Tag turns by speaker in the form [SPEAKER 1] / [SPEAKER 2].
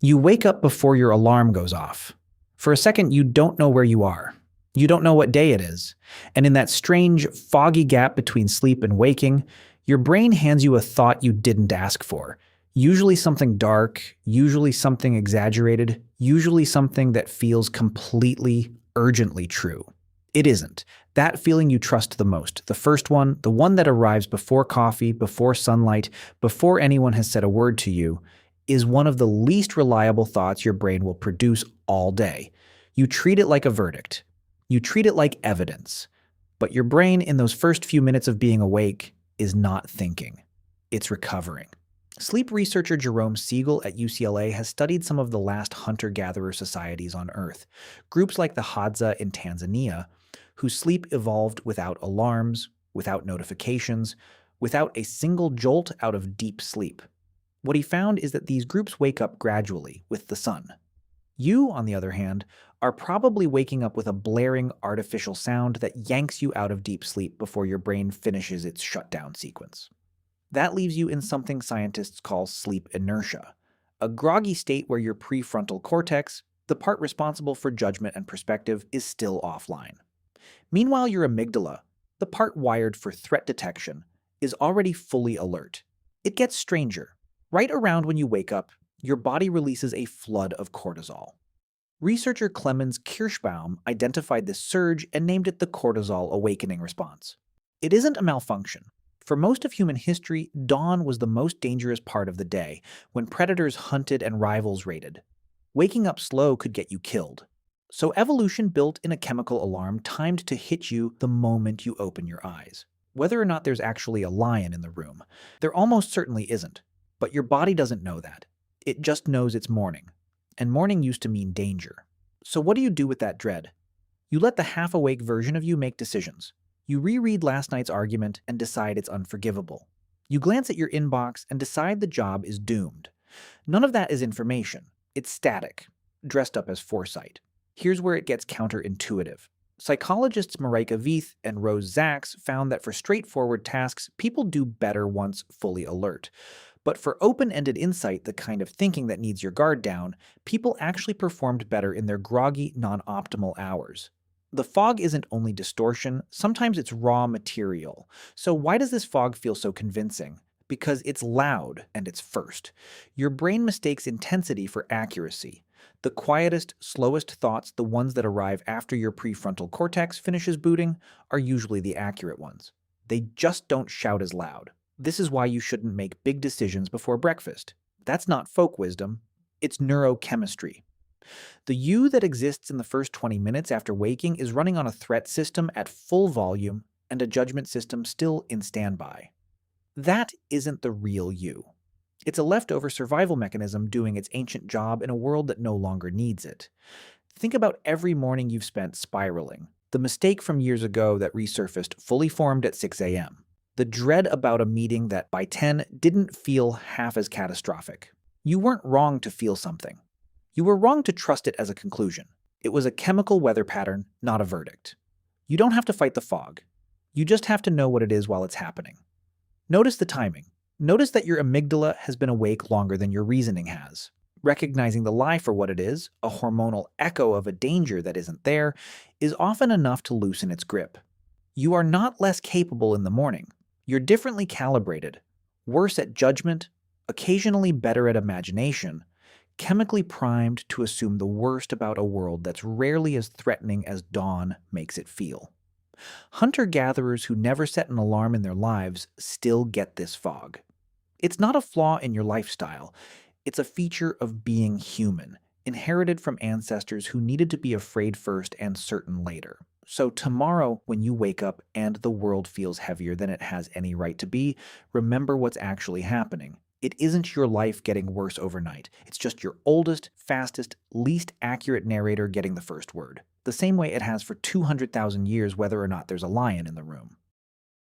[SPEAKER 1] You wake up before your alarm goes off. For a second, you don't know where you are. You don't know what day it is. And in that strange, foggy gap between sleep and waking, your brain hands you a thought you didn't ask for. Usually something dark, usually something exaggerated, usually something that feels completely, urgently true. It isn't. That feeling you trust the most, the first one, the one that arrives before coffee, before sunlight, before anyone has said a word to you, is one of the least reliable thoughts your brain will produce all day. You treat it like a verdict. You treat it like evidence. But your brain, in those first few minutes of being awake, is not thinking. It's recovering. Sleep researcher Jerome Siegel at UCLA has studied some of the last hunter-gatherer societies on Earth, groups like the Hadza in Tanzania, whose sleep evolved without alarms, without notifications, without a single jolt out of deep sleep. What he found is that these groups wake up gradually, with the sun. You, on the other hand, are probably waking up with a blaring artificial sound that yanks you out of deep sleep before your brain finishes its shutdown sequence. That leaves you in something scientists call sleep inertia, a groggy state where your prefrontal cortex, the part responsible for judgment and perspective, is still offline. Meanwhile, your amygdala, the part wired for threat detection, is already fully alert. It gets stranger. Right around when you wake up, your body releases a flood of cortisol. Researcher Clemens Kirschbaum identified this surge and named it the cortisol awakening response. It isn't a malfunction. For most of human history, dawn was the most dangerous part of the day, when predators hunted and rivals raided. Waking up slow could get you killed. So evolution built in a chemical alarm timed to hit you the moment you open your eyes. Whether or not there's actually a lion in the room, there almost certainly isn't. But your body doesn't know that. It just knows it's morning. And morning used to mean danger. So what do you do with that dread? You let the half-awake version of you make decisions. You reread last night's argument and decide it's unforgivable. You glance at your inbox and decide the job is doomed. None of that is information. It's static, dressed up as foresight. Here's where it gets counterintuitive. Psychologists Marika Veith and Rose Zaks found that for straightforward tasks, people do better once fully alert. But for open-ended insight, the kind of thinking that needs your guard down, people actually performed better in their groggy, non-optimal hours. The fog isn't only distortion, sometimes it's raw material. So why does this fog feel so convincing? Because it's loud and it's first. Your brain mistakes intensity for accuracy. The quietest, slowest thoughts, the ones that arrive after your prefrontal cortex finishes booting, are usually the accurate ones. They just don't shout as loud. This is why you shouldn't make big decisions before breakfast. That's not folk wisdom. It's neurochemistry. The you that exists in the first 20 minutes after waking is running on a threat system at full volume and a judgment system still in standby. That isn't the real you. It's a leftover survival mechanism doing its ancient job in a world that no longer needs it. Think about every morning you've spent spiraling. The mistake from years ago that resurfaced fully formed at 6 a.m. The dread about a meeting that by 10 didn't feel half as catastrophic. You weren't wrong to feel something. You were wrong to trust it as a conclusion. It was a chemical weather pattern, not a verdict. You don't have to fight the fog. You just have to know what it is while it's happening. Notice the timing. Notice that your amygdala has been awake longer than your reasoning has. Recognizing the lie for what it is, a hormonal echo of a danger that isn't there, is often enough to loosen its grip. You are not less capable in the morning. You're differently calibrated, worse at judgment, occasionally better at imagination, chemically primed to assume the worst about a world that's rarely as threatening as dawn makes it feel. Hunter-gatherers who never set an alarm in their lives still get this fog. It's not a flaw in your lifestyle. It's a feature of being human, inherited from ancestors who needed to be afraid first and certain later. So tomorrow, when you wake up and the world feels heavier than it has any right to be, remember what's actually happening. It isn't your life getting worse overnight. It's just your oldest, fastest, least accurate narrator getting the first word. The same way it has for 200,000 years whether or not there's a lion in the room.